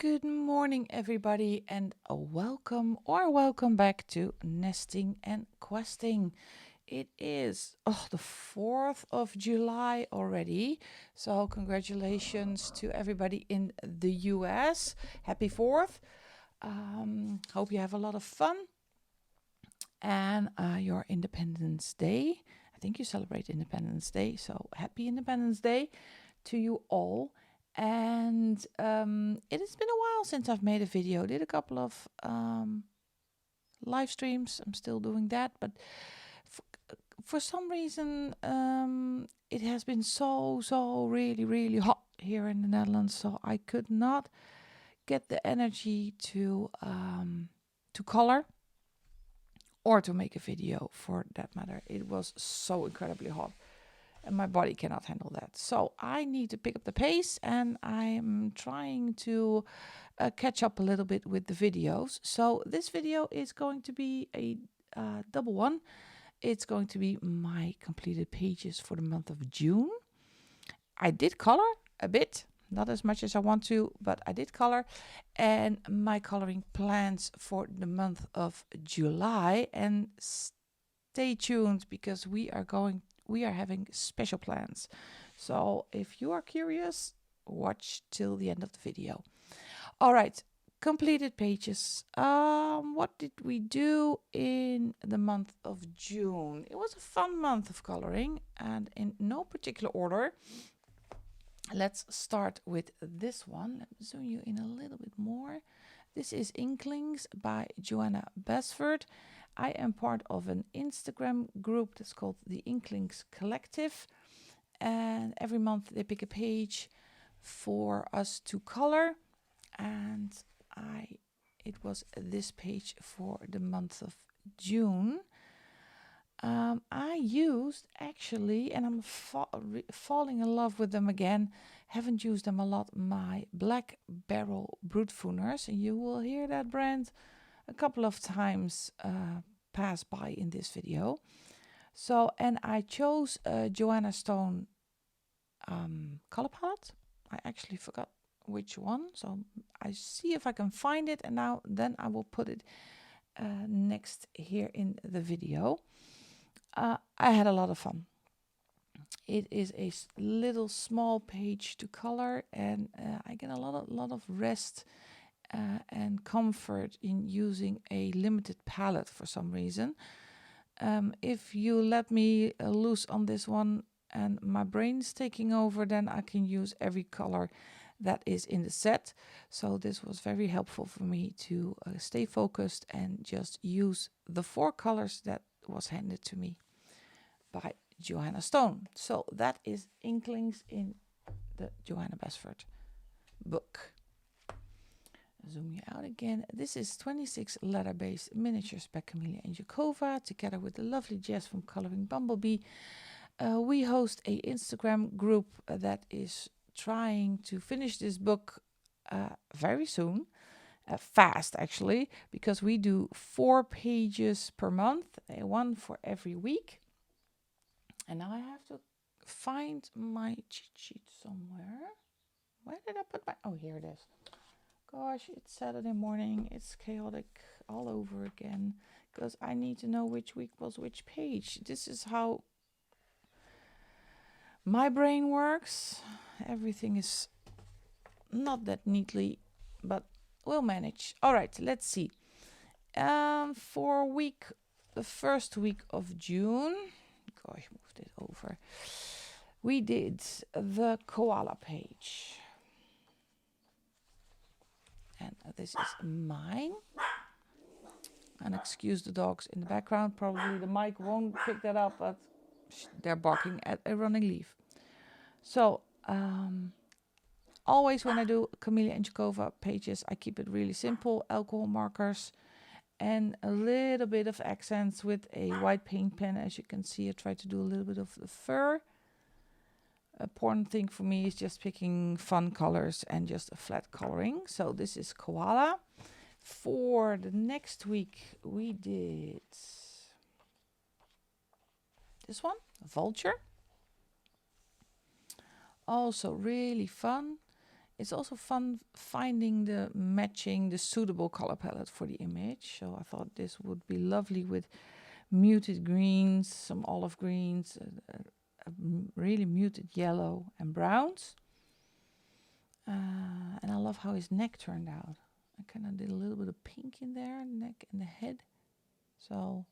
Good morning, everybody, and a welcome back to Nesting and Questing. It is the 4th of July already, so congratulations to everybody in the US. Happy 4th. Hope you have a lot of fun and your Independence Day. I think you celebrate Independence Day, so happy Independence Day to you all. And it has been a while since I've made a video. Did a couple of live streams. I'm still doing that, but for some reason it has been so really hot here in the Netherlands, so I could not get the energy to color or to make a video for that matter. It was so incredibly hot and my body cannot handle that. So I need to pick up the pace, and I'm trying to catch up a little bit with the videos. So this video is going to be a double one. It's going to be my completed pages for the month of June. I did color a bit, not as much as I want to, but I did color, and my coloring plans for the month of July. And stay tuned because we are having special plans. So if you are curious, watch till the end of the video. All right, completed pages. What did we do in the month of June? It was a fun month of coloring, and in no particular order. Let's start with this one. Let me zoom you in a little bit more. This is Inklings by Joanna Basford. I am part of an Instagram group that's called the Inklings Collective, and every month they pick a page for us to color, and it was this page for the month of June. I used actually, and I'm falling in love with them again, haven't used them a lot, my Black Barrel Brute Fooners, and you will hear that brand a couple of times pass by in this video. So, and I chose Joanna Stone color palette. I actually forgot which one, so I see if I can find it, and then I will put it next here in the video. I had a lot of fun. It is a little small page to color, and I get a lot of rest and comfort in using a limited palette for some reason. If you let me loose on this one and my brain's taking over, then I can use every color that is in the set. So this was very helpful for me to stay focused and just use the 4 colors that was handed to me by Joanna Stone. So that is Inklings in the Joanna Basford book. Zoom you out again. This is 26 letter-based miniatures by Camelia and Jakova, together with the lovely Jess from Coloring Bumblebee. We host a Instagram group that is trying to finish this book very soon. Fast, actually, because we do 4 pages per month, one for every week. And now I have to find my cheat sheet somewhere. Where did I put my... Oh, here it is. Gosh, it's Saturday morning. It's chaotic all over again because I need to know which week was which page. This is how my brain works. Everything is not that neatly, but we'll manage. All right, let's see. For the first week of June, gosh, moved it over. We did the koala page. And this is mine. And excuse the dogs in the background. Probably the mic won't pick that up, but they're barking at a running leaf. So, always when I do Camelia and Jakova pages, I keep it really simple. Alcohol markers and a little bit of accents with a white paint pen. As you can see, I try to do a little bit of the fur. A important thing for me is just picking fun colors and just a flat coloring. So this is koala. For the next week, we did this one, vulture. Also really fun. It's also fun finding the suitable color palette for the image. So I thought this would be lovely with muted greens, some olive greens, a really muted yellow and browns. And I love how his neck turned out. I kind of did a little bit of pink in there, neck and the head. So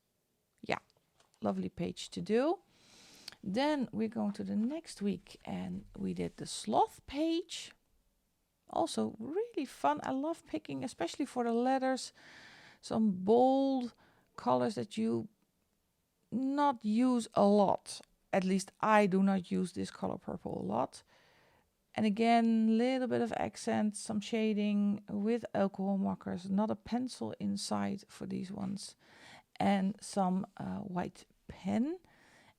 yeah, lovely page to do. Then we're going to the next week and we did the sloth page. Also really fun. I love picking, especially for the letters, some bold colors that you not use a lot. At least I do not use this color purple a lot. And again, little bit of accent, some shading with alcohol markers, not a pencil inside for these ones, and some white pen.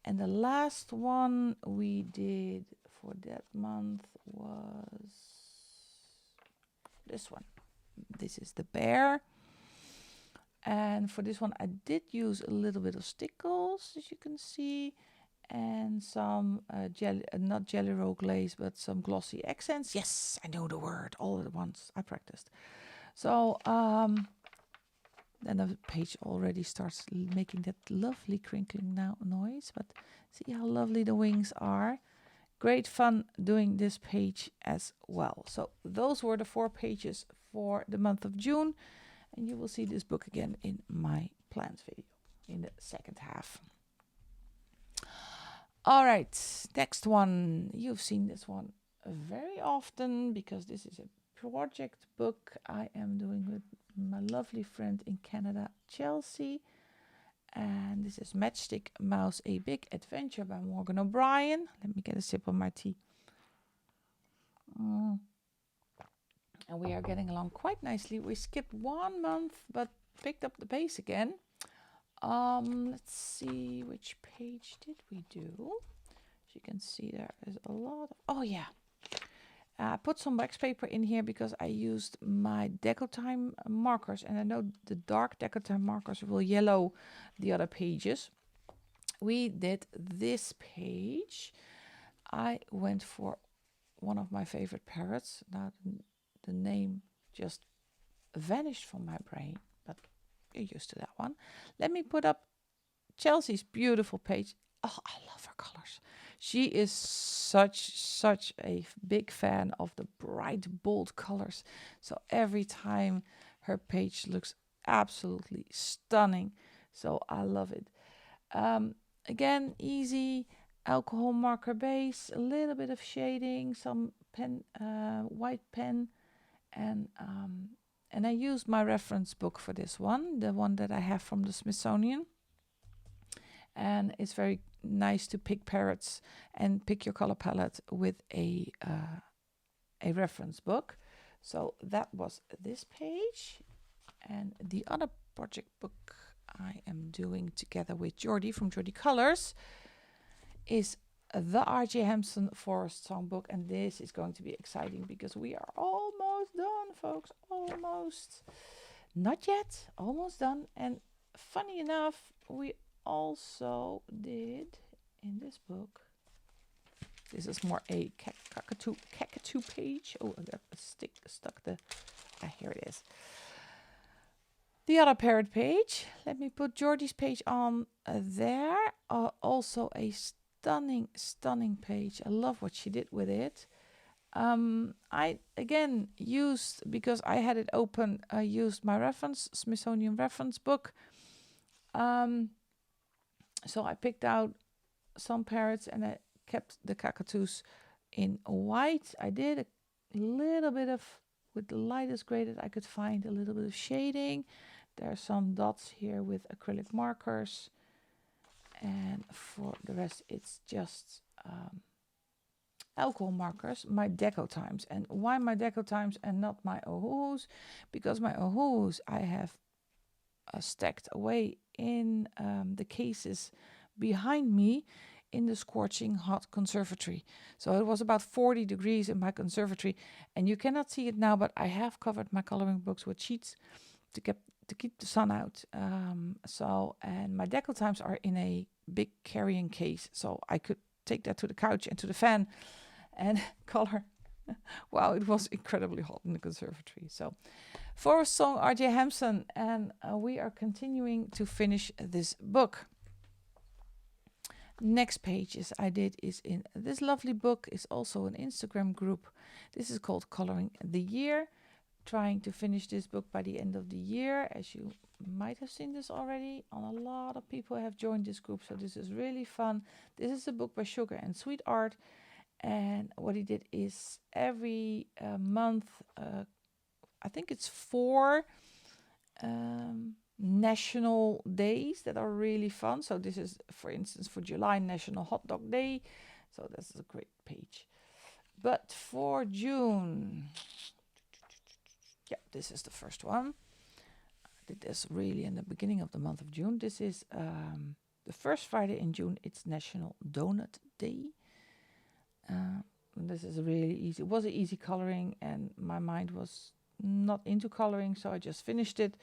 And the last one we did for that month was this one. This is the bear. And for this one, I did use a little bit of stickles, as you can see, and some jelly, not jelly roll glaze, but some glossy accents. Yes, I know the word all at once. I practiced. So then the page already starts making that lovely crinkling noise. But see how lovely the wings are. Great fun doing this page as well. So those were the 4 pages for the month of June. And you will see this book again in my plans video in the second half. All right, next one. You've seen this one very often because this is a project book I am doing with my lovely friend in Canada, Chelsea. And this is Matchstick Mouse, A Big Adventure by Morgan O'Brien. Let me get a sip of my tea. And we are getting along quite nicely. We skipped 1 month, but picked up the pace again. Let's see, which page did we do? As you can see, there is a lot of, oh yeah. I put some wax paper in here because I used my Decotime markers, and I know the dark Decotime markers will yellow the other pages. We did this page. I went for one of my favorite parrots. Now the name just vanished from my brain, but you're used to that one. Let me put up Chelsea's beautiful page. Oh, I love her colors. She is such a big fan of the bright, bold colors. So every time her page looks absolutely stunning. So I love it. Again, easy alcohol marker base, a little bit of shading, some pen, white pen, and I used my reference book for this one, the one that I have from the Smithsonian. And it's very nice to pick parrots and pick your color palette with a reference book. So that was this page. And the other project book I am doing together with Jordi from Jordi Colors is the R.J. Hampson Forest Songbook. And this is going to be exciting because we are almost done, folks. Almost. Not yet. Almost done. And funny enough, we also did in this book, this is more a cockatoo page. Oh, I got a stick stuck the, here it is. The other parrot page. Let me put Jordi's page on there. Also a stunning page. I love what she did with it. I again used, because I had it open, I used my Smithsonian reference book. So I picked out some parrots and I kept the cockatoos in white. I did a little bit of, with the lightest gray that I could find, a little bit of shading. There are some dots here with acrylic markers. And for the rest, it's just alcohol markers, my Decotimes. And why my Decotimes and not my Ohuhus? Because my Ohuhus I have stacked away in the cases behind me in the scorching hot conservatory. So it was about 40 degrees in my conservatory, and you cannot see it now, but I have covered my coloring books with sheets to keep the sun out. And my Decotimes are in a big carrying case, so I could take that to the couch and to the fan and color Wow, it was incredibly hot in the conservatory. So, Forest Song, R.J. Hampson, and we are continuing to finish this book. Next page is in this lovely book, is also an Instagram group. This is called Coloring the Year. Trying to finish this book by the end of the year. As you might have seen this already, a lot of people have joined this group, so this is really fun. This is a book by Sugar and Sweet Art, and what he did is every month, I think it's 4 national days that are really fun. So this is, for instance, for July, National Hot Dog Day. So this is a great page. But for June, yeah, this is the first one. I did this really in the beginning of the month of June. This is the first Friday in June. It's National Donut Day. This is really easy. It was an easy coloring, and my mind was not into coloring, so I just finished it.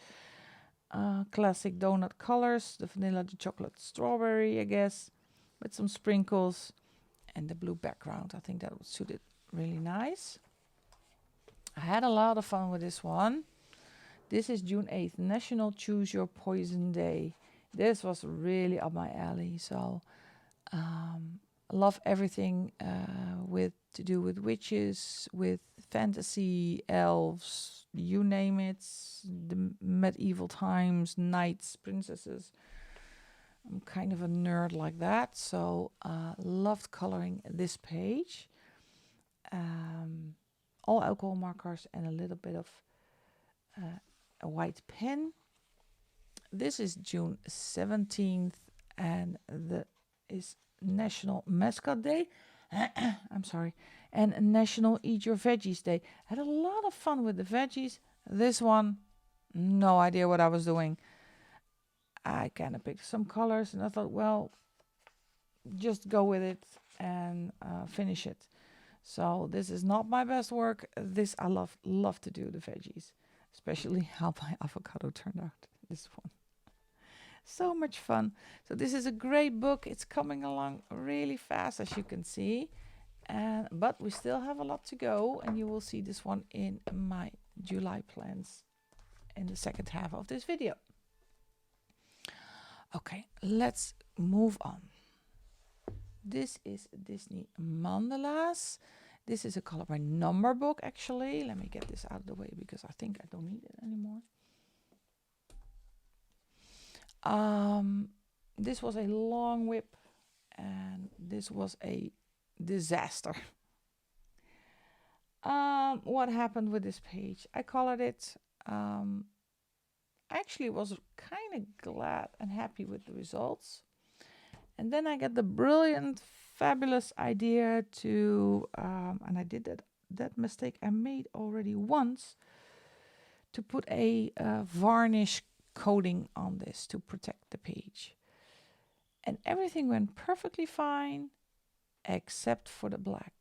Classic donut colors, the vanilla, the chocolate, strawberry, I guess, with some sprinkles and the blue background. I think that would suit it really nice. I had a lot of fun with this one. This is June 8th, National Choose Your Poison Day. This was really up my alley. So love everything with to do with witches, with fantasy, elves, you name it, the medieval times, knights, princesses. I'm kind of a nerd like that, so loved coloring this page. All alcohol markers and a little bit of a white pen. This is June 17th, and is National Mascot Day. I'm sorry. And National Eat Your Veggies Day. Had a lot of fun with the veggies. This one, no idea what I was doing. I kind of picked some colors and I thought, well, just go with it and finish it. So this is not my best work. This I love to do, the veggies, especially how my avocado turned out. This one. So much fun. So this is a great book. It's coming along really fast, as you can see. But we still have a lot to go, and you will see this one in my July plans in the second half of this video. Okay, let's move on. This is Disney Mandalas. This is a color by number book, actually. Let me get this out of the way because I think I don't need it anymore. This was a long whip, and this was a disaster. What happened with this page? I colored it. I actually was kind of glad and happy with the results. And then I got the brilliant, fabulous idea to, and I did that mistake I made already once, to put a varnish coating on this to protect the page. And everything went perfectly fine, except for the black.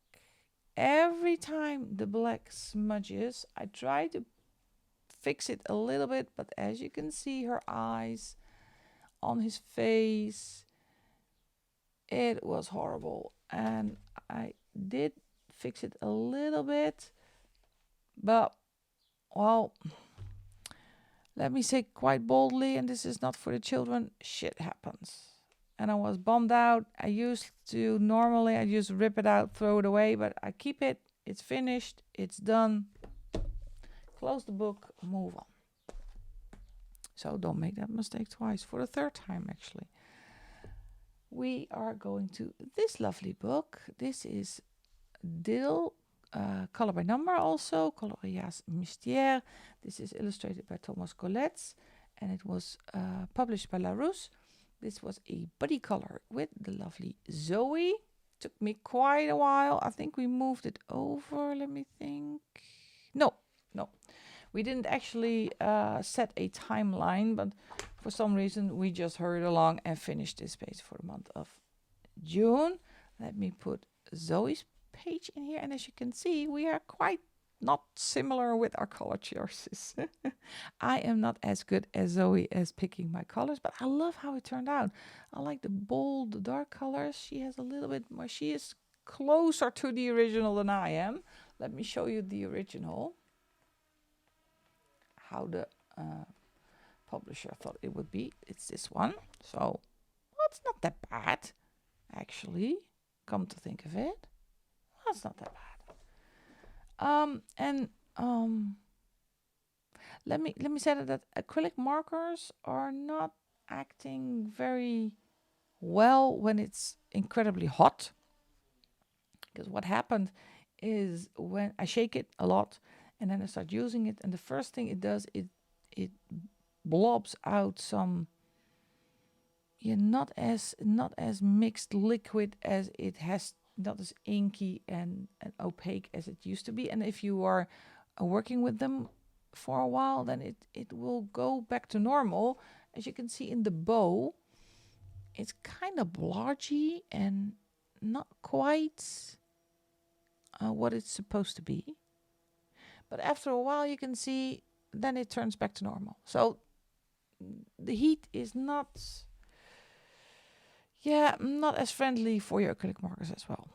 Every time the black smudges, I try to fix it a little bit, but as you can see, her eyes on his face, it was horrible. And I did fix it a little bit, but, well, let me say quite boldly, and this is not for the children, shit happens. And I was bummed out. I normally I just rip it out, throw it away, but I keep it. It's finished. It's done. Close the book, move on. So don't make that mistake twice, for the third time actually. We are going to this lovely book. This is Dill, color by number also, Coloriage Mystère. This is illustrated by Thomas Colletts, and it was published by Larousse. This was a buddy color with the lovely Zoe. Took me quite a while. I think we moved it over. Let me think. No. We didn't actually set a timeline, but for some reason we just hurried along and finished this page for the month of June. Let me put Zoe's page in here, and as you can see, we are quite not similar with our color choices. I am not as good as Zoe as picking my colors, but I love how it turned out. I like the bold, the dark colors. She has a little bit more, she is closer to the original than I am. let me show you the original, how the publisher thought it would be. It's this one. So, well, it's not that bad, actually. Come to think of it, well, it's not that bad. Let me say that acrylic markers are not acting very well when it's incredibly hot. Because what happened is when I shake it a lot and then I start using it, and the first thing it does, it blobs out some not as mixed liquid as it has, not as inky and opaque as it used to be. And if you are working with them for a while, then it will go back to normal. As you can see in the bow, it's kind of blotchy and not quite what it's supposed to be. But after a while, you can see then it turns back to normal. So the heat is not as friendly for your acrylic markers as well.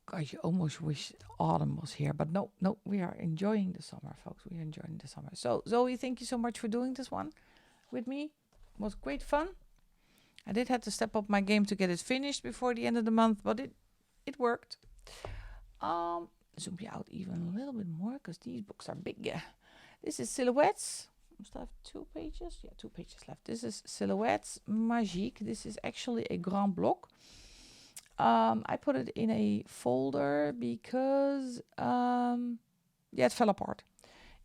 God, you almost wish autumn was here, but no, we are enjoying the summer, folks. We are enjoying the summer. So Zoe, thank you so much for doing this one with me. It was great fun. I did have to step up my game to get it finished before the end of the month, but it worked. Zoom you out even a little bit more because these books are big. This is Silhouettes. I still have 2 pages. Yeah, 2 pages left. This is Silhouettes Magique. This is actually a grand block. I put it in a folder because it fell apart.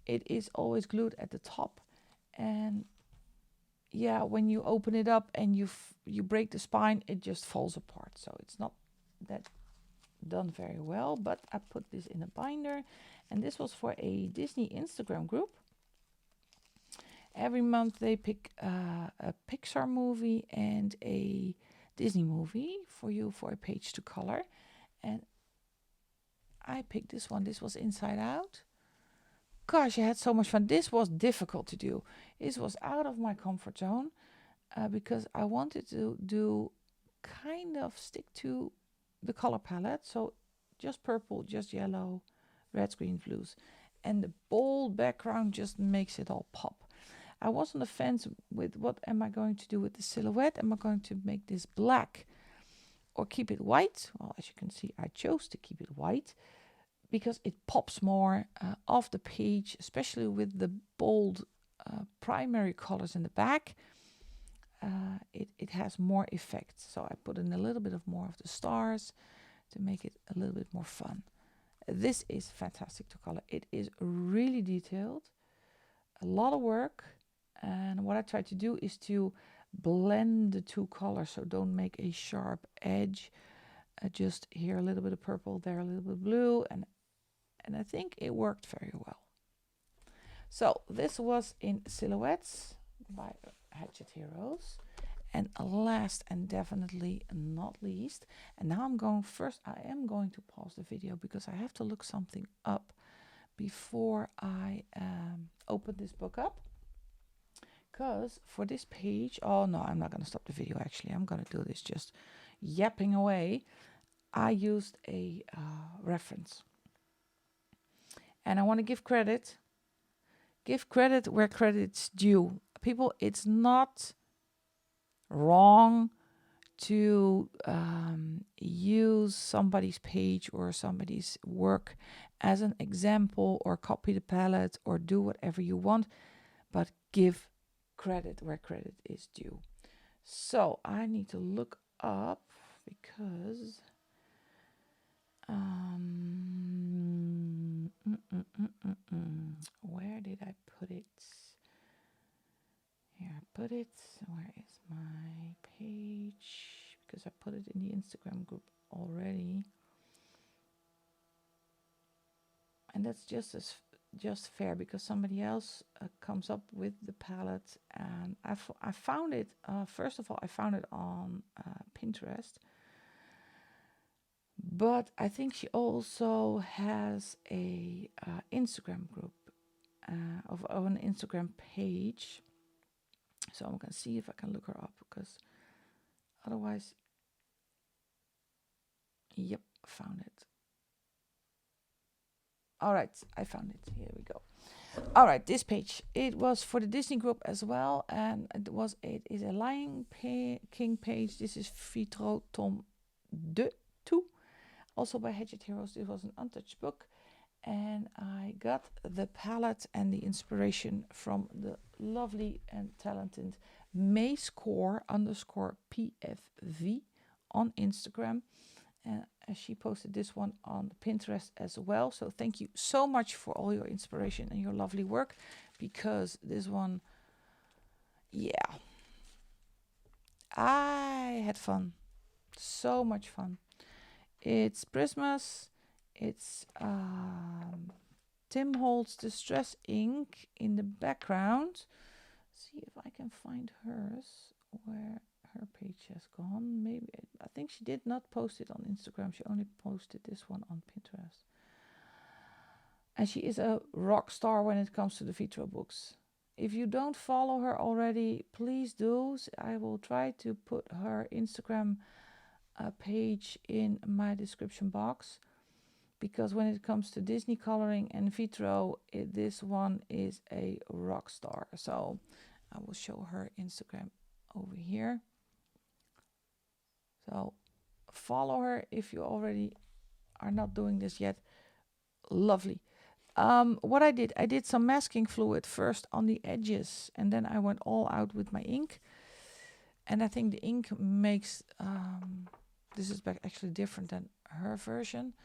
It is always glued at the top, and when you open it up and you break the spine, it just falls apart. So it's not that done very well, but I put this in a binder, and this was for a Disney Instagram group. Every month they pick a Pixar movie and a Disney movie for you for a page to color, and I picked this one. This was Inside Out. Gosh, I had so much fun. This was difficult to do. This was out of my comfort zone because I wanted to do kind of stick to the color palette. So just purple, just yellow, reds, greens, blues. And the bold background just makes it all pop. I was on the fence with what am I going to do with the silhouette? Am I going to make this black or keep it white? Well, as you can see, I chose to keep it white because it pops more off the page, especially with the bold primary colors in the back. It has more effect. So I put in a little bit of more of the stars to make it a little bit more fun. This is fantastic to color. It is really detailed, a lot of work. And what I try to do is to blend the 2 colors, so don't make a sharp edge. Just here a little bit of purple, there a little bit of blue, and I think it worked very well. So this was in Silhouettes by Hatchet Heroes. And last and definitely not least, and now I am going to pause the video because I have to look something up before I open this book up. Because for this page, oh no, I'm not going to stop the video actually. I'm going to do this just yapping away. I used a reference. And I want to give credit. Give credit where credit's due. People, it's not wrong to use somebody's page or somebody's work as an example or copy the palette or do whatever you want, but give credit where credit is due. So I need to look up because where did I put it? Here I put it. Where is my page? Because I put it in the Instagram group already. And that's just fair because somebody else comes up with the palette, and I found it. First of all, I found it on Pinterest, but I think she also has a Instagram group of an Instagram page. So I'm gonna see if I can look her up because otherwise, yep, found it. All right, I found it. Here we go. All right, this page. It was for the Disney group as well, and it is a Lion King page. This is Vitro Tom 2, also by Hedgehog Heroes. This was an untouched book, and I got the palette and the inspiration from the lovely and talented mayscore_PFV on Instagram. And she posted this one on Pinterest as well. So thank you so much for all your inspiration and your lovely work, because this one, yeah, I had fun. So much fun. It's Christmas. It's Tim Holtz Distress ink in the background. See if I can find hers, where her page has gone. Maybe I think she did not post it on Instagram. She only posted this one on Pinterest. And she is a rock star when it comes to the Vitro books. If you don't follow her already, please do. I will try to put her Instagram page in my description box, because when it comes to Disney coloring and Vitro, this one is a rock star. So I will show her Instagram over here. So follow her if you already are not doing this yet. Lovely. What I did some masking fluid first on the edges, and then I went all out with my ink. And I think the ink makes, this is actually different than her version,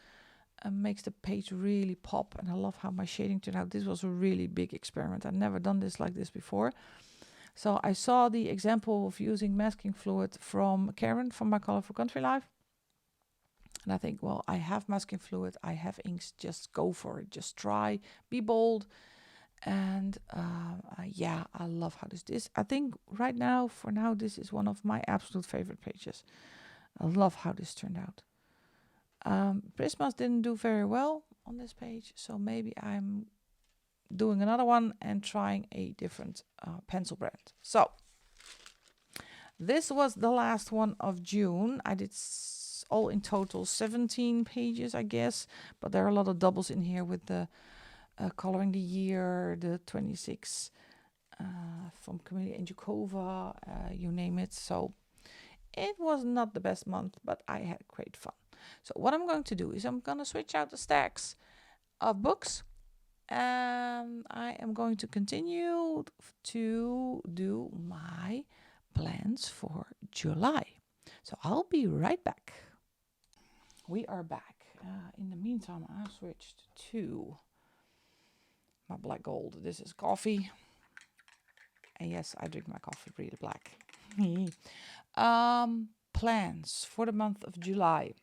makes the page really pop. And I love how my shading turned out. This was a really big experiment. I've never done this like this before. So I saw the example of using masking fluid from Karen from My Colorful Country Life. And I think, well, I have masking fluid, I have inks, just go for it. Just try, be bold. And yeah, I love how this is. I think right now, for now, this is one of my absolute favorite pages. I love how this turned out. Prismas didn't do very well on this page, so maybe I'm doing another one and trying a different pencil brand. So this was the last one of June. I did all in total 17 pages, I guess, but there are a lot of doubles in here with the coloring the year, the 26 from Camellia and Jukova, you name it. So it was not the best month, but I had great fun. So what I'm going to do is I'm going to switch out the stacks of books. I am going to continue to do my plans for July. So I'll be right back. We are back. In the meantime, I switched to my black gold. This is coffee. And yes, I drink my coffee really black. Plans for the month of July.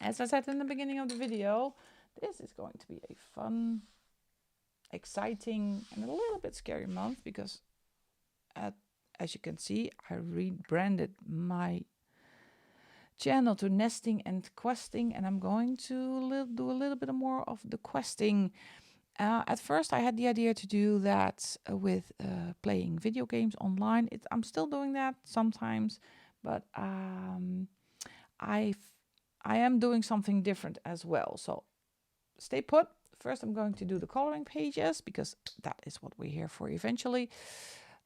As I said in the beginning of the video, this is going to be a fun, exciting, and a little bit scary month, because as you can see, I rebranded my channel to nesting and questing, and I'm going to do a little bit more of the questing. At first I had the idea to do that with playing video games online. I'm still doing that sometimes, but I am doing something different as well. So stay put. First I'm going to do the coloring pages, because that is what we're here for eventually.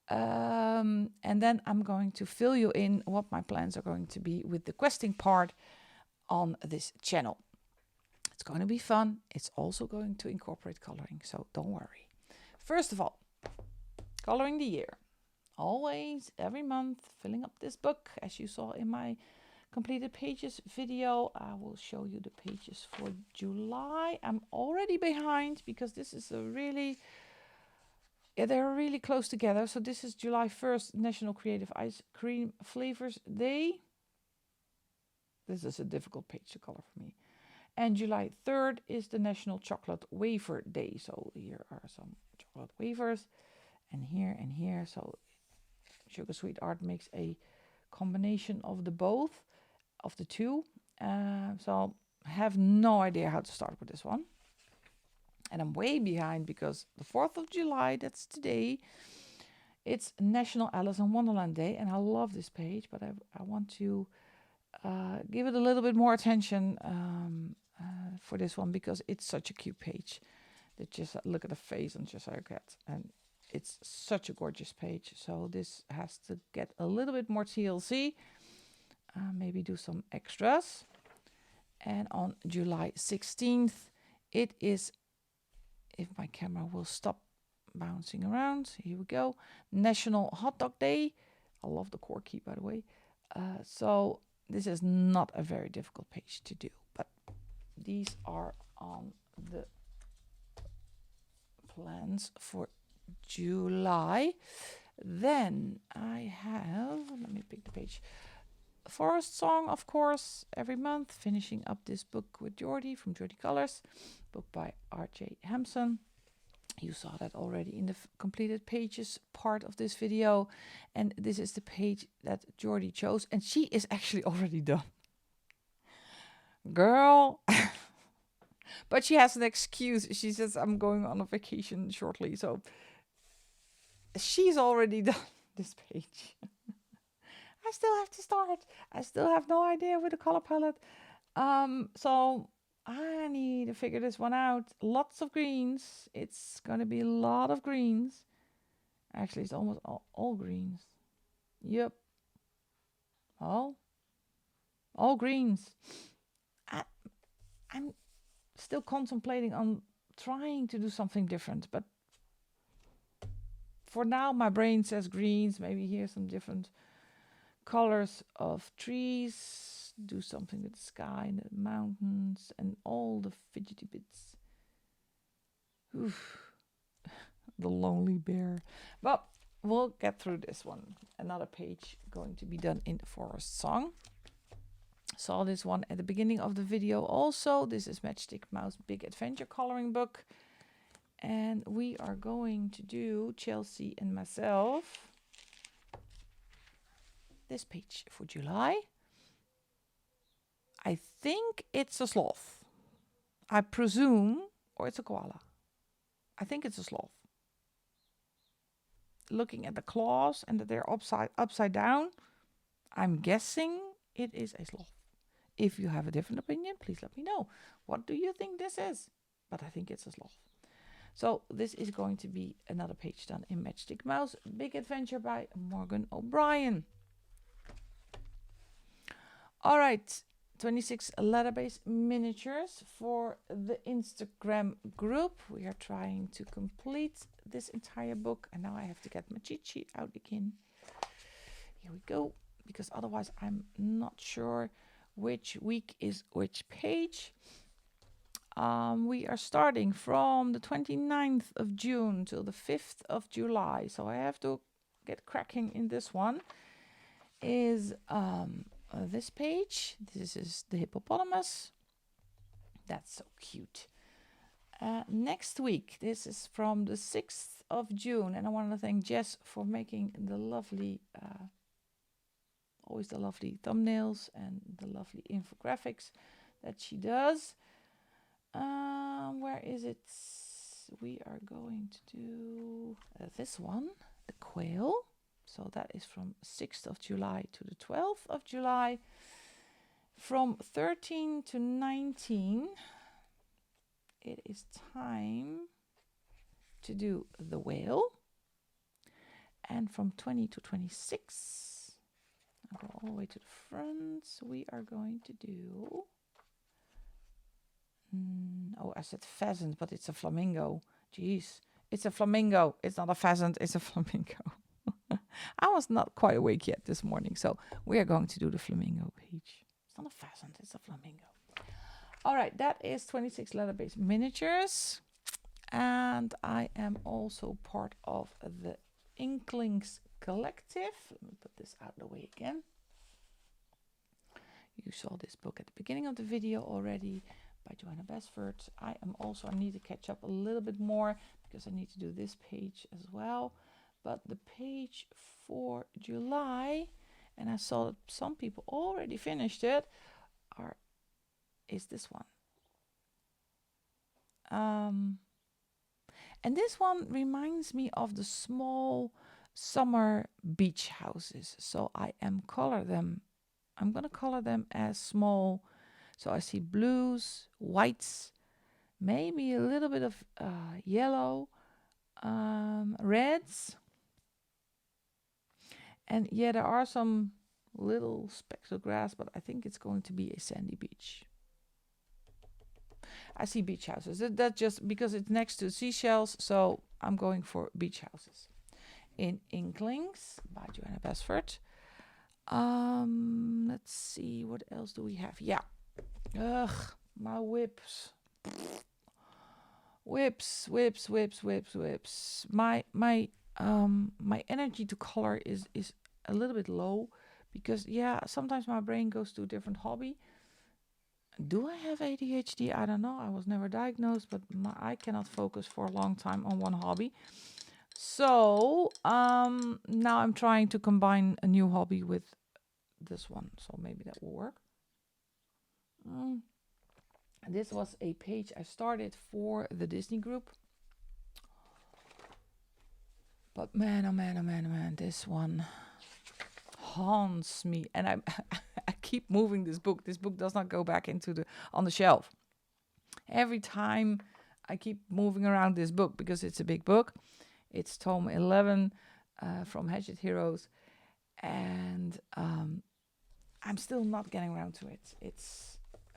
And then I'm going to fill you in what my plans are going to be with the questing part on this channel. It's going to be fun. It's also going to incorporate coloring, so don't worry. First of all, coloring the year. Always, every month, filling up this book. As you saw in my completed pages video, I will show you the pages for July. I'm already behind because this is a really... they're really close together. So this is July 1st, National Creative Ice Cream Flavors Day. This is a difficult page to color for me. And July 3rd is the National Chocolate Wafer Day. So here are some chocolate wafers. And here. So Sugar Sweet Art makes a combination of the both, of the two. So I have no idea how to start with this one. And I'm way behind because the 4th of July, that's today, it's National Alice in Wonderland Day. And I love this page, but I want to give it a little bit more attention for this one because it's such a cute page. Just look at the face on Josiah Cat, and it's such a gorgeous page. So this has to get a little bit more TLC. Maybe do some extras. And on July 16th, it is, if my camera will stop bouncing around, here we go, National Hot Dog Day. I love the corky, by the way. So this is not a very difficult page to do, but these are on the plans for July. Then I have, let me pick the page, Forest Song, of course, every month, finishing up this book with Jordy from Jordy Colors, book by R.J. Hampson. You saw that already in the completed pages part of this video, and this is the page that Jordy chose, and she is actually already done. Girl. But she has an excuse. She says, I'm going on a vacation shortly, so she's already done this page. I still have to start. I still have no idea with the color palette. So I need to figure this one out. Lots of greens. It's going to be a lot of greens. Actually, it's almost all greens. Yep. All greens. I'm still contemplating on trying to do something different, but for now my brain says greens. Maybe here's some different colors of trees, do something with the sky and the mountains and all the fidgety bits. Oof. The lonely bear. But we'll get through this one. Another page going to be done in Forest Song. Saw this one at the beginning of the video also. This is Matchstick Mouse Big Adventure coloring book. And we are going to do, Chelsea and myself, this page for July. I think it's a sloth. I presume, or it's a koala. I think it's a sloth. Looking at the claws and that they're upside down, I'm guessing it is a sloth. If you have a different opinion, please let me know. What do you think this is? But I think it's a sloth. So this is going to be another page done in Matchstick Mouse Big Adventure by Morgan O'Brien. All right, 26 letter-based miniatures for the Instagram group. We are trying to complete this entire book, and now I have to get my cheat sheet out again. Here we go, because otherwise I'm not sure which week is which page. We are starting from the 29th of June till the 5th of July, so I have to get cracking in this one. Is this page. This is the hippopotamus. That's so cute. Next week, this is from the 6th of June, and I want to thank Jess for making the lovely, always the lovely thumbnails and the lovely infographics that she does. Where is it? We are going to do this one, the quail. So that is from 6th of July to the 12th of July. From 13 to 19, it is time to do the whale. And from 20 to 26, I'll go all the way to the front. We are going to do... oh, I said pheasant, but it's a flamingo. Jeez, it's a flamingo. It's not a pheasant, it's a flamingo. I was not quite awake yet this morning, so we are going to do the flamingo page. It's not a pheasant, it's a flamingo. All right, that is 26 letter-based miniatures. And I am also part of the Inklings Collective. Let me put this out of the way again. You saw this book at the beginning of the video already by Joanna Basford. I need to catch up a little bit more because I need to do this page as well. But the page for July, and I saw that some people already finished it, is this one. And this one reminds me of the small summer beach houses. So I'm going to color them as small So I see blues, whites, maybe a little bit of yellow, reds. And yeah, there are some little specks of grass, but I think it's going to be a sandy beach. I see beach houses. That's just because it's next to seashells, so I'm going for beach houses. In Inklings by Joanna Basford. Let's see, what else do we have? Yeah. Ugh, my whips. Whips. My energy to color is a little bit low because yeah, sometimes my brain goes to a different hobby. Do I have ADHD? I don't know. I was never diagnosed, but I cannot focus for a long time on one hobby. So now I'm trying to combine a new hobby with this one. So maybe that will work. This was a page I started for the Disney group. But man, oh man, oh man, oh man, this one haunts me. And I keep moving this book. This book does not go back on the shelf. Every time I keep moving around this book because it's a big book. It's tome 11 from Hatchet Heroes. And I'm still not getting around to it.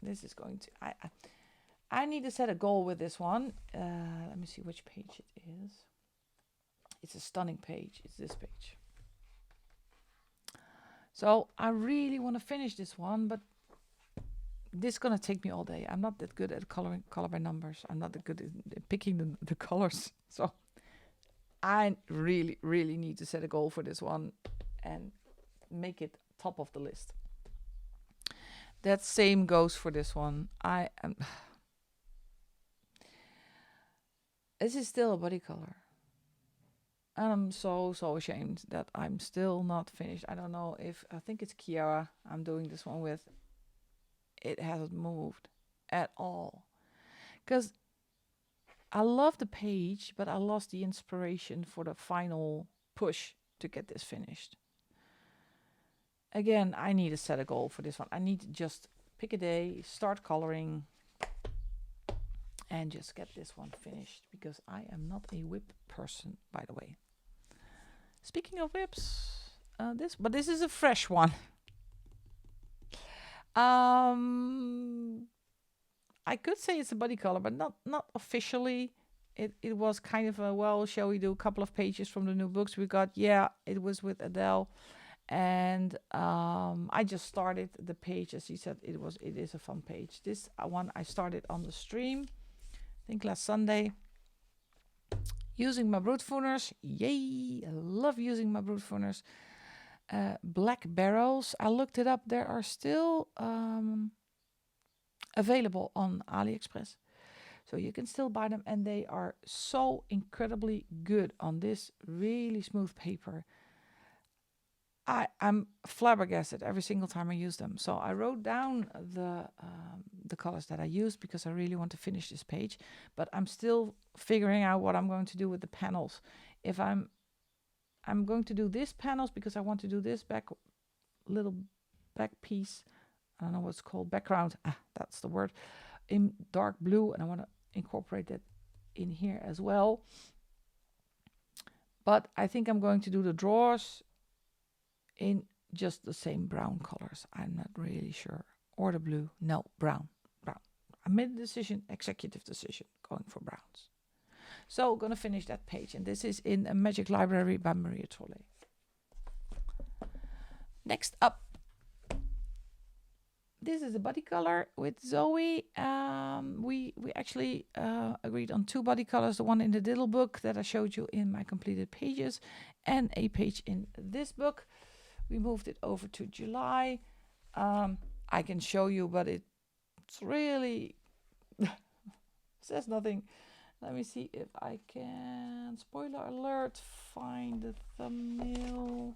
This is going to... I need to set a goal with this one. Let me see which page it is. It's a stunning page. It's this page. So I really want to finish this one, but this is going to take me all day. I'm not that good at color by numbers. I'm not that good at picking the colors. So I really, really need to set a goal for this one and make it top of the list. That same goes for this one. This is still a body color. And I'm so ashamed that I'm still not finished. I don't know I think it's Kiara I'm doing this one with. It hasn't moved at all. Because I love the page, but I lost the inspiration for the final push to get this finished. Again, I need to set a goal for this one. I need to just pick a day, start coloring, and just get this one finished. Because I am not a whip person, by the way. Speaking of whips, this is a fresh one. I could say it's a body color, but not officially. It was kind of a, shall we do a couple of pages from the new books we got? Yeah, it was with Adele. And I just started the page, as you said, it is a fun page. This one I started on the stream, I think last Sunday. Using my brood fooners. Yay! I love using my brood fooners. Black barrels. I looked it up. There are still available on AliExpress. So you can still buy them. And they are so incredibly good on this really smooth paper. I'm flabbergasted every single time I use them. So I wrote down the colors that I used because I really want to finish this page. But I'm still figuring out what I'm going to do with the panels. If I'm going to do this panels because I want to do this little back piece. I don't know what's called, background. That's the word. In dark blue, and I want to incorporate that in here as well. But I think I'm going to do the drawers in just the same brown colors. I'm not really sure. Or the blue. No, brown. I made a decision, executive decision, going for browns. So I'm going to finish that page. And this is in a Magic Library by Maria Trolle. Next up. This is a body color with Zoe. We actually agreed on 2 body colors. The one in the Diddle book that I showed you in my completed pages. And a page in this book. We moved it over to July. I can show you, but it's really says nothing. Let me see if I can, spoiler alert, find the thumbnail.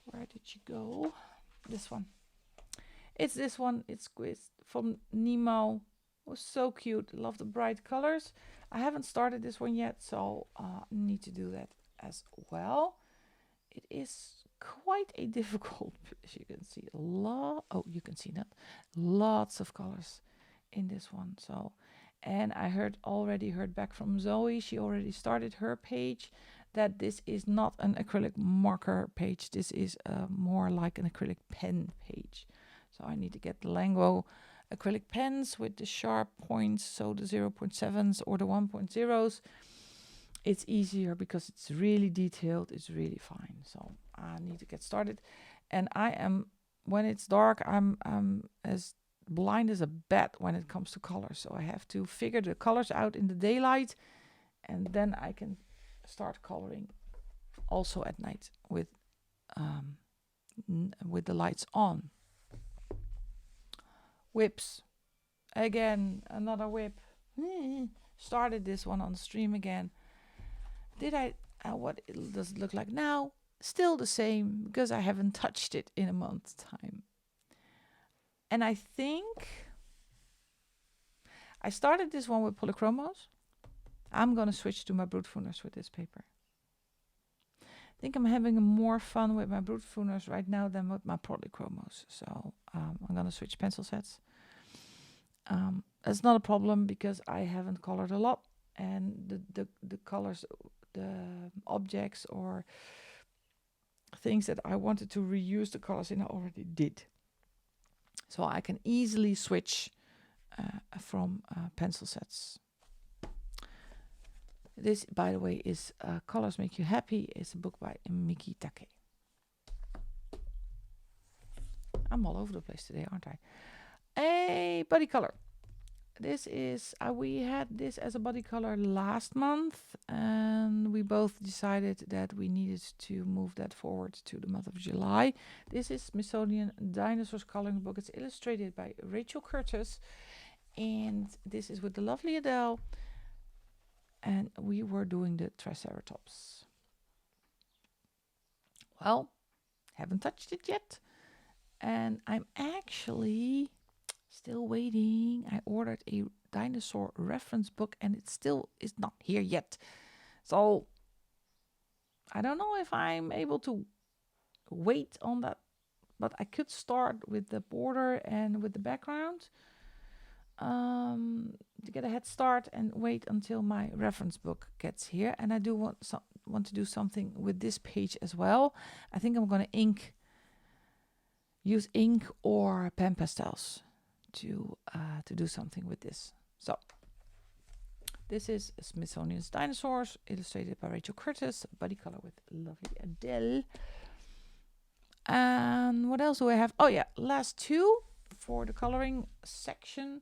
Where did you go? This one. It's this one. It's from Nemo. It was so cute. Love the bright colors. I haven't started this one yet, so I need to do that as well. It is quite a difficult, as you can see, you can see that, lots of colors in this one. So, and I already heard back from Zoe, she already started her page, that this is not an acrylic marker page, this is more like an acrylic pen page. So I need to get the Lango acrylic pens with the sharp points, so the 0.7s or the 1.0s. It's easier because it's really detailed, it's really fine. So I need to get started. And when it's dark, I'm as blind as a bat when it comes to colors. So I have to figure the colors out in the daylight, and then I can start coloring also at night with the lights on. Whips. Again, another whip. Started this one on stream again. What does it look like now? Still the same, because I haven't touched it in a month's time. And I think I started this one with polychromos. I'm going to switch to my Broodvoeners with this paper. I think I'm having more fun with my Broodvoeners right now than with my polychromos. So I'm going to switch pencil sets. That's not a problem because I haven't colored a lot, and the colors, the objects or things that I wanted to reuse the colors in, I already did. So I can easily switch from pencil sets. This, by the way, is Colors Make You Happy. It's a book by Miki Take. I'm all over the place today, aren't I? A body color. This is, we had this as a body color last month, and we both decided that we needed to move that forward to the month of July. This is Smithsonian Dinosaurs Coloring Book. It's illustrated by Rachel Curtis, and this is with the lovely Adele, and we were doing the Triceratops. Well, haven't touched it yet, and I'm actually still waiting. I ordered a dinosaur reference book and it still is not here yet. So I don't know if I'm able to wait on that, but I could start with the border and with the background to get a head start and wait until my reference book gets here. And I do want to do something with this page as well. I think I'm going to use ink or pen pastels to do something with this. So this is Smithsonian's Dinosaurs, illustrated by Rachel Curtis, body color with lovely Adele. And what else do I have? Oh yeah, last two for the coloring section.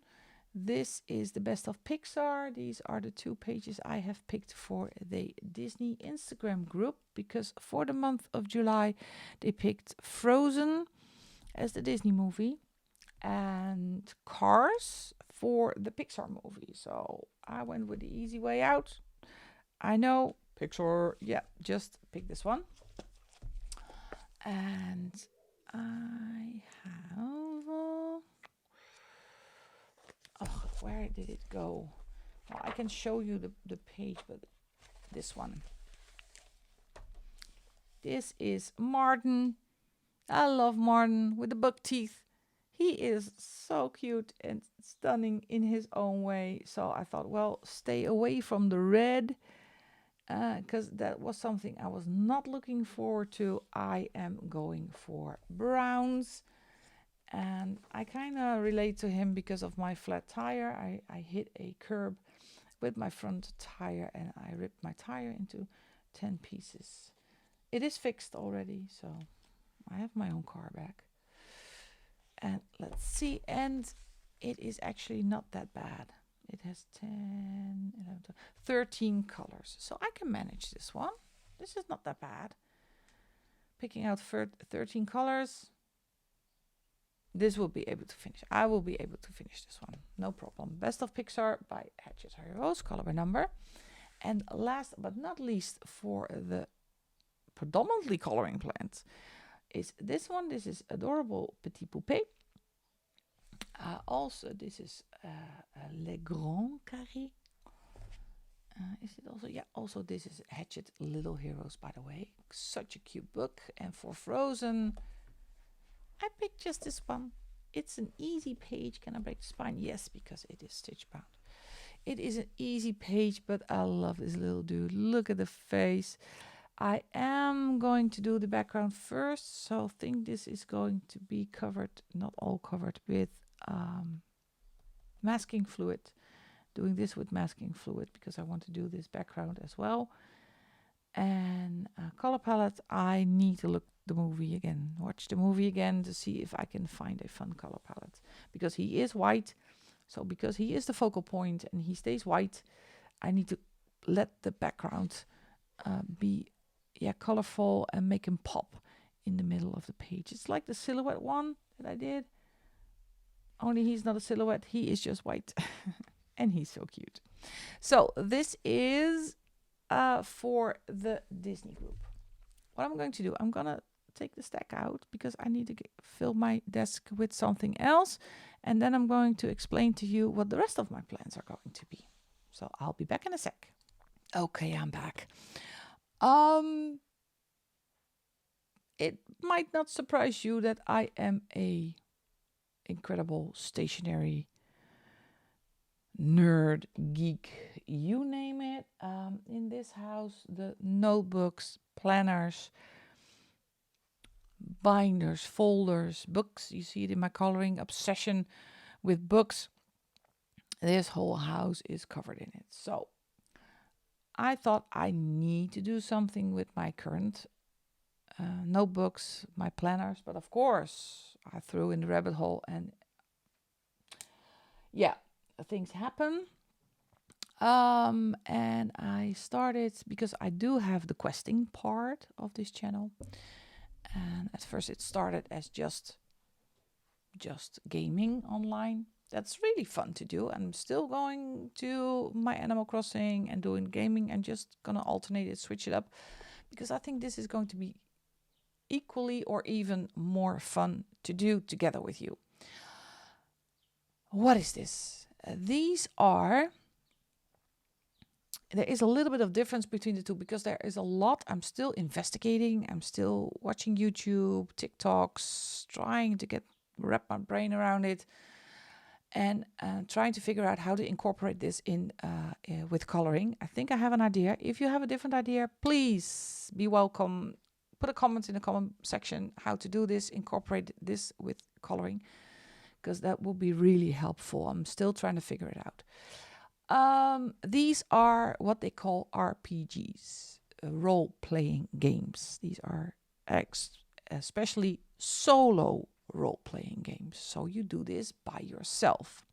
This is the Best of Pixar. These are the two pages I have picked for the Disney Instagram group, because for the month of July they picked Frozen as the Disney movie and Cars for the Pixar movie. So I went with the easy way out. I know, Pixar, yeah, just pick this one. And I have... where did it go? Well, I can show you the page, but this one. This is Martin. I love Martin with the buck teeth. He is so cute and stunning in his own way. So I thought, well, stay away from the red, because that was something I was not looking forward to. I am going for browns. And I kind of relate to him because of my flat tire. I hit a curb with my front tire and I ripped my tire into 10 pieces. It is fixed already, so I have my own car back. And let's see, and it is actually not that bad. It has 10, 11, 12, 13 colors. So I can manage this one. This is not that bad. Picking out 13 colors. This will be able to finish. I will be able to finish this one. No problem. Best of Pixar by Hatchet Harry Rose, color by number. And last but not least, for the predominantly coloring plants, is this one. This is Adorable Petit Poupée. Also, this is Le Grand Carré. Is it also? Yeah, also this is Hatchet Little Heroes, by the way. Such a cute book. And for Frozen, I picked just this one. It's an easy page. Can I break the spine? Yes, because it is stitch bound. It is an easy page, but I love this little dude. Look at the face. I am going to do the background first, so I think this is going to be covered, not all covered, with masking fluid. Doing this with masking fluid because I want to do this background as well. And color palette, I need to look the movie again, watch the movie again to see if I can find a fun color palette. Because he is white, so because he is the focal point and he stays white, I need to let the background be colorful and make him pop in the middle of the page. It's like the silhouette one that I did. Only he's not a silhouette, he is just white. And he's so cute. So this is for the Disney group. What I'm going to do, I'm going to take the stack out because I need to fill my desk with something else. And then I'm going to explain to you what the rest of my plans are going to be. So I'll be back in a sec. Okay, I'm back. It might not surprise you that I am a incredible stationery nerd, geek, you name it. In this house, the notebooks, planners, binders, folders, books. You see it in my coloring obsession with books. This whole house is covered in it. So I thought I need to do something with my current notebooks, my planners. But of course, I threw in the rabbit hole and things happen. And I started because I do have the questing part of this channel. And at first it started as just gaming online. That's really fun to do. I'm still going to my Animal Crossing and doing gaming and just gonna alternate it, switch it up, because I think this is going to be equally or even more fun to do together with you. What is this? There is a little bit of difference between the two because there is a lot I'm still investigating. I'm still watching YouTube, TikToks, trying to wrap my brain around it and trying to figure out how to incorporate this in with coloring. I think I have an idea. If you have a different idea, please be welcome. Put a comment in the comment section how to do this, incorporate this with coloring, because that will be really helpful. I'm still trying to figure it out. These are what they call RPGs, role-playing games. These are especially solo role-playing games. So you do this by yourself.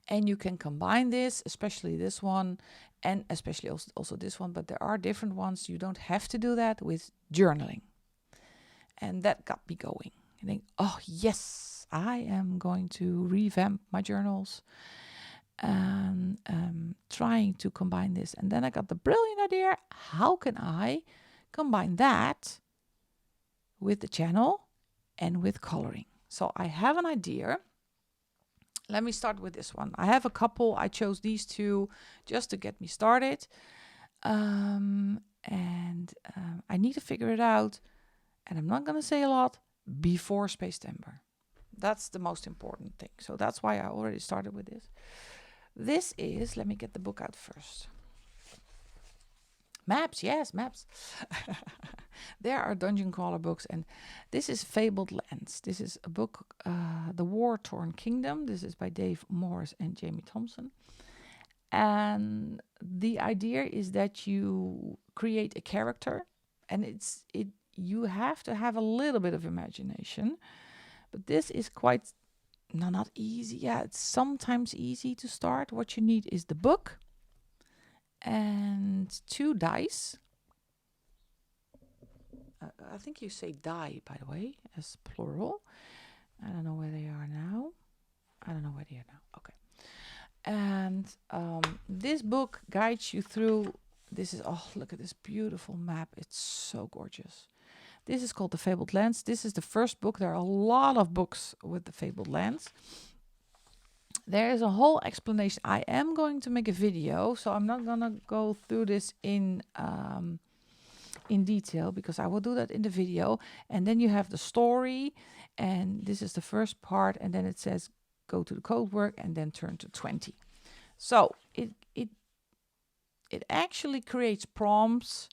And you can combine this, especially this one, and especially also this one, but there are different ones. You don't have to do that with journaling. And that got me going. I think, oh yes, I am going to revamp my journals. Trying to combine this. And then I got the brilliant idea, how can I combine that with the channel and with coloring? So I have an idea. Let me start with this one. I have a couple. I chose these two just to get me started. I need to figure it out. And I'm not going to say a lot before Spacember. That's the most important thing. So that's why I already started with this. This is, let me get the book out first. Maps, yes, maps. There are dungeon crawler books, and this is Fabled Lands. This is a book, The War-Torn Kingdom. This is by Dave Morris and Jamie Thompson. And the idea is that you create a character, and you have to have a little bit of imagination. But this is quite not easy. Yeah, it's sometimes easy to start. What you need is the book and 2 dice. I think you say die, by the way, as plural. I don't know where they are now. Okay. And this book guides you through. This is, oh, look at this beautiful map. It's so gorgeous. This is called The Fabled Lands. This is the first book. There are a lot of books with The Fabled Lands. there is a whole explanation. I am going to make a video, so I'm not gonna go through this in detail, because I will do that in the video. And then you have the story, and this is the first part, and then it says go to the code work and then turn to 20. So it actually creates prompts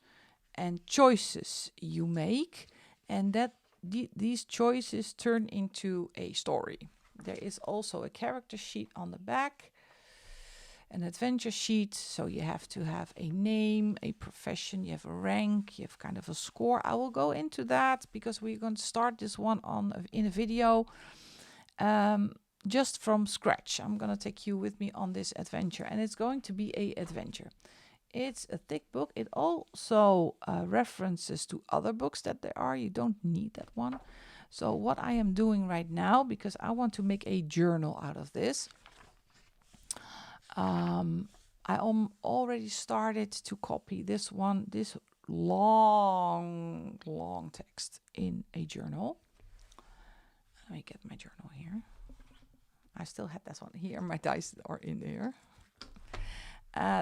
and choices you make, and that these choices turn into a story. There is also a character sheet on the back, an adventure sheet, so you have to have a name, a profession, you have a rank, you have kind of a score. I will go into that because we're going to start this one in a video just from scratch. I'm going to take you with me on this adventure, and it's going to be a adventure. It's a thick book. It also references to other books that there are. You don't need that one. So what I am doing right now, because I want to make a journal out of this, I already started to copy this long text in a journal. Let me get my journal here. I still had this one here. My dice are in there.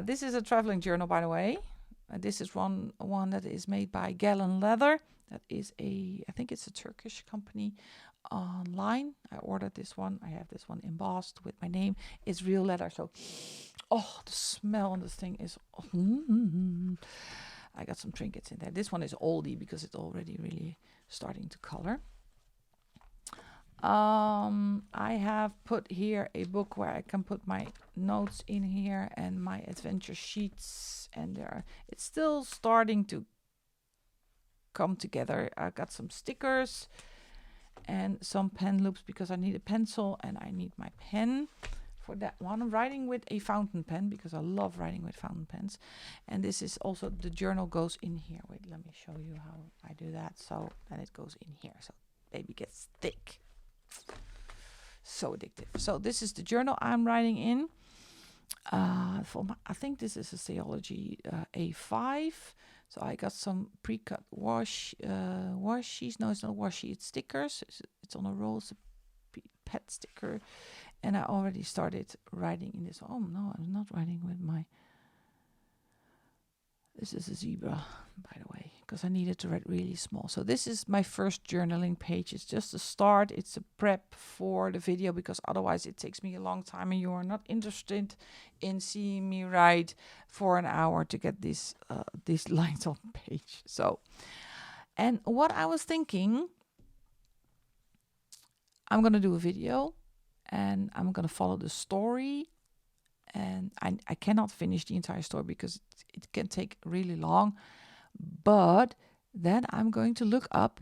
This is a traveling journal, by the way. This is one that is made by Gallon Leather. That is I think it's a Turkish company online. I ordered this one. I have this one embossed with my name. It's real leather. So, oh, the smell on this thing is... I got some trinkets in there. This one is oldie because it's already really starting to color. I have put here a book where I can put my notes in here and my adventure sheets, and it's still starting to come together. I got some stickers and some pen loops because I need a pencil and I need my pen for that one. I'm writing with a fountain pen because I love writing with fountain pens. And this is also, the journal goes in here. Wait, let me show you how I do that. So then it goes in here. So baby gets thick. So addictive. So this is the journal I'm writing in. I think this is a Theology A5. So I got some pre-cut washi. No, it's not washi. It's stickers. It's on a roll. It's a pet sticker. And I already started writing in this. Oh no, I'm not writing with my... This is a zebra, by the way, because I needed to write really small. So this is my first journaling page. It's just a start. It's a prep for the video, because otherwise it takes me a long time and you are not interested in seeing me write for an hour to get these lines on page. So, and what I was thinking, I'm going to do a video and I'm going to follow the story. And I cannot finish the entire story because it can take really long. But then I'm going to look up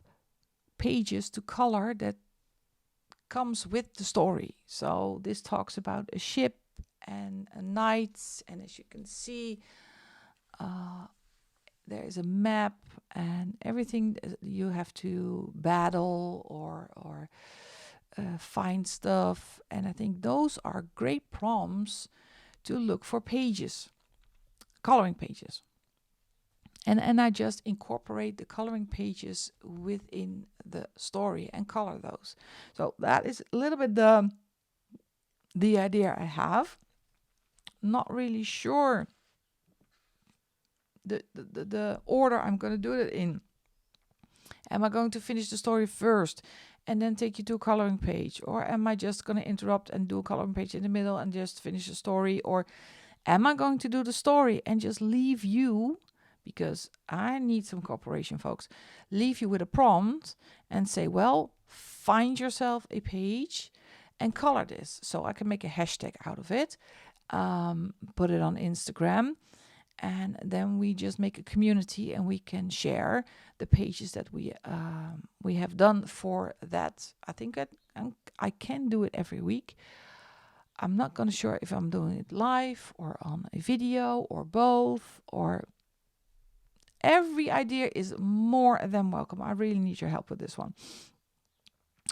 pages to color that comes with the story. So this talks about a ship and a knight. And as you can see, there is a map and everything you have to battle or find stuff. And I think those are great prompts to look for pages, coloring pages. And I just incorporate the coloring pages within the story and color those. So that is a little bit the idea I have. Not really sure the order I'm going to do it in. Am I going to finish the story first and then take you to a coloring page? Or am I just going to interrupt and do a coloring page in the middle and just finish the story? Or am I going to do the story and just leave you, because I need some cooperation, folks, leave you with a prompt and say, well, find yourself a page and color this. So I can make a hashtag out of it, put it on Instagram, and then we just make a community and we can share the pages that we have done for that. I think I can do it every week. I'm not going to sure if I'm doing it live or on a video or both, or every idea is more than welcome. I really need your help with this one.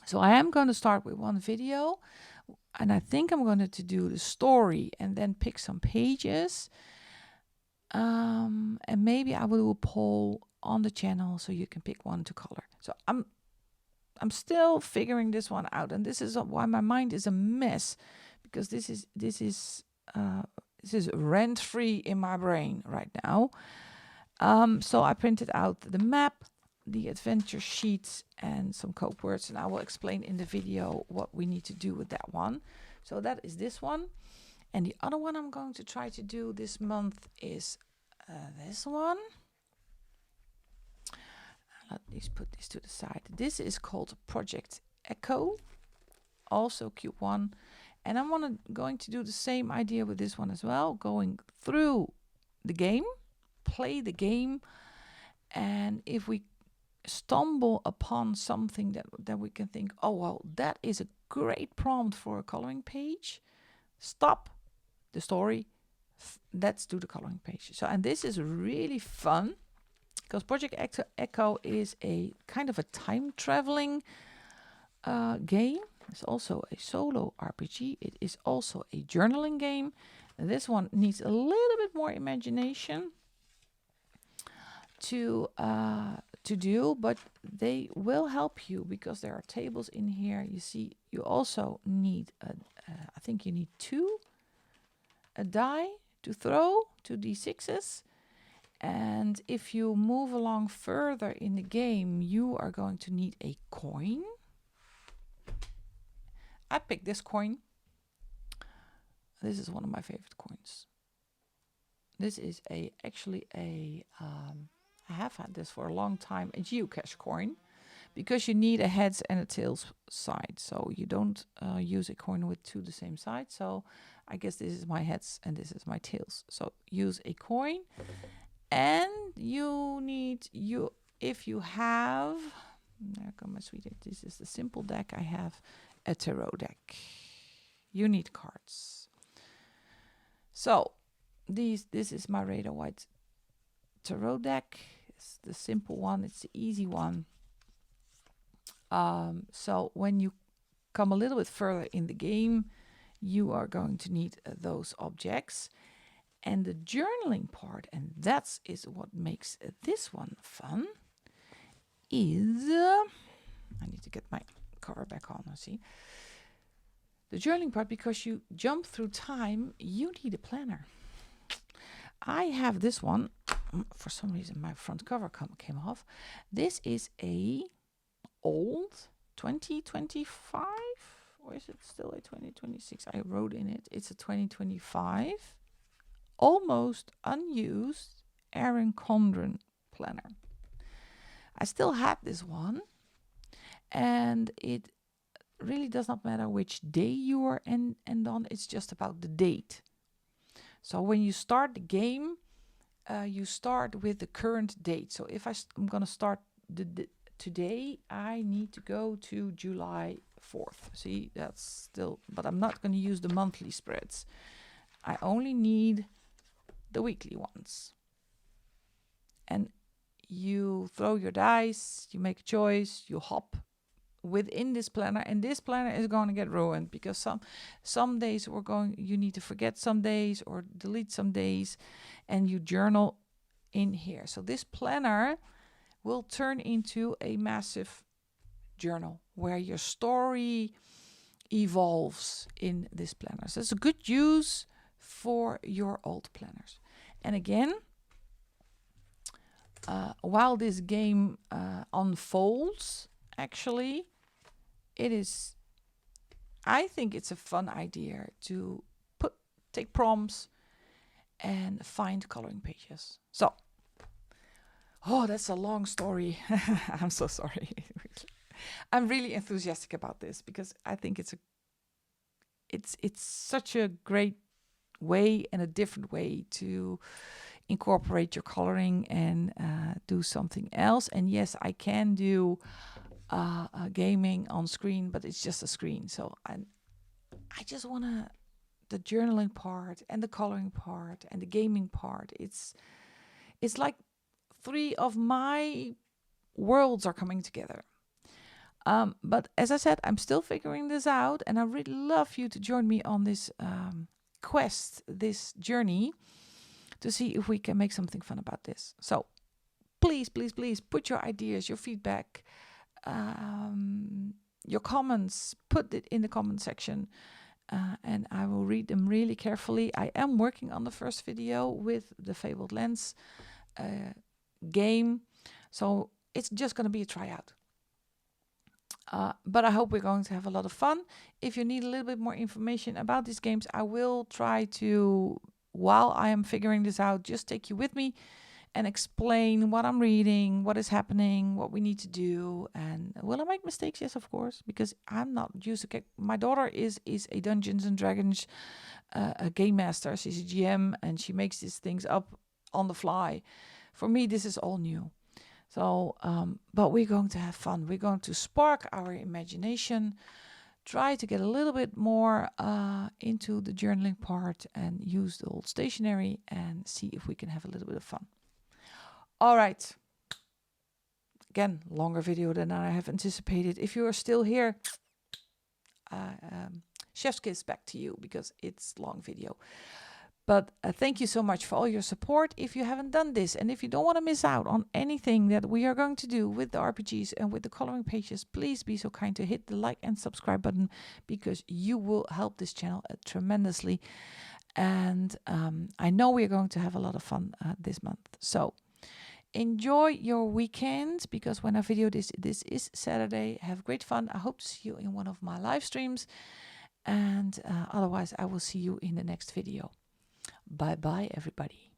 So I am going to start with one video, and I think I'm going to do the story and then pick some pages. And maybe I will do a poll on the channel so you can pick one to color. So I'm still figuring this one out, and this is why my mind is a mess, because this is rent-free in my brain right now. So I printed out the map, the adventure sheets, and some code words, and I will explain in the video what we need to do with that one. So that is this one. And the other one I'm going to try to do this month is this one. Let me put this to the side. This is called Project Echo, also cube one. And I'm going to do the same idea with this one as well, going through the game, play the game, and if we stumble upon something that we can think, oh well, that is a great prompt for a coloring page, stop the story, let's do the coloring page. So, and this is really fun because Project Echo is a kind of a time traveling game. It's also a solo RPG. It is also a journaling game. And this one needs a little bit more imagination to do, but they will help you because there are tables in here. You see, you also need I think you need a die to throw, 2 d6s, and if you move along further in the game, you are going to need a coin. I picked this coin. This is one of my favorite coins. This is actually a I have had this for a long time, a geocache coin, because you need a heads and a tails side. So you don't use a coin with 2 the same side. So I guess this is my heads and this is my tails. So use a coin, and you need if you have, there come my sweetie. This is the simple deck. I have a tarot deck. You need cards. So this is my Radar White tarot deck. It's the simple one. It's the easy one. So when you come a little bit further in the game, you are going to need those objects. And the journaling part, and that is what makes this one fun, is I need to get my cover back on. See, the journaling part, because you jump through time, you need a planner. I have this one. For some reason, my front cover came off. This is a old 2025, or is it still a 2026? I wrote in it. It's a 2025, almost unused Erin Condren planner. I still have this one, and it really does not matter which day you are end on. It's just about the date. So when you start the game, you start with the current date. So if I'm going to start today, I need to go to July 4th. See, that's still, but I'm not going to use the monthly spreads. I only need the weekly ones. And you throw your dice, you make a choice, you hop within this planner, and this planner is going to get ruined because some days you need to forget some days or delete some days, and you journal in here. So this planner will turn into a massive journal where your story evolves in this planner. So it's a good use for your old planners. And again, while this game unfolds, actually, I think it's a fun idea to take prompts and find coloring pages. So, that's a long story. I'm so sorry. I'm really enthusiastic about this because I think it's such a great way and a different way to incorporate your coloring and do something else. And yes, I can do gaming on screen, but it's just a screen. So I just want the journaling part and the coloring part and the gaming part. It's like 3 of my worlds are coming together. But as I said, I'm still figuring this out, and I really love you to join me on this quest, this journey, to see if we can make something fun about this. So please, please, please put your ideas, your feedback, your comments, put it in the comment section. and I will read them really carefully. I am working on the first video with the Fabled Lands game, so it's just going to be a tryout. But I hope we're going to have a lot of fun. If you need a little bit more information about these games, I will try to, while I am figuring this out, just take you with me and explain what I'm reading, what is happening, what we need to do. And will I make mistakes? Yes, of course, because I'm not used to. My daughter is a Dungeons and Dragons a game master. She's a GM, and she makes these things up on the fly. For me, this is all new. So, but we're going to have fun. We're going to spark our imagination, try to get a little bit more into the journaling part and use the old stationery and see if we can have a little bit of fun. All right. Again, longer video than I have anticipated. If you are still here, chef's kiss back to you because it's long video. But thank you so much for all your support. If you haven't done this and if you don't want to miss out on anything that we are going to do with the RPGs and with the coloring pages, please be so kind to hit the like and subscribe button because you will help this channel tremendously. And I know we're going to have a lot of fun this month. So enjoy your weekend because when I video this is Saturday. Have great fun. I hope to see you in one of my live streams. And otherwise, I will see you in the next video. Bye-bye, everybody.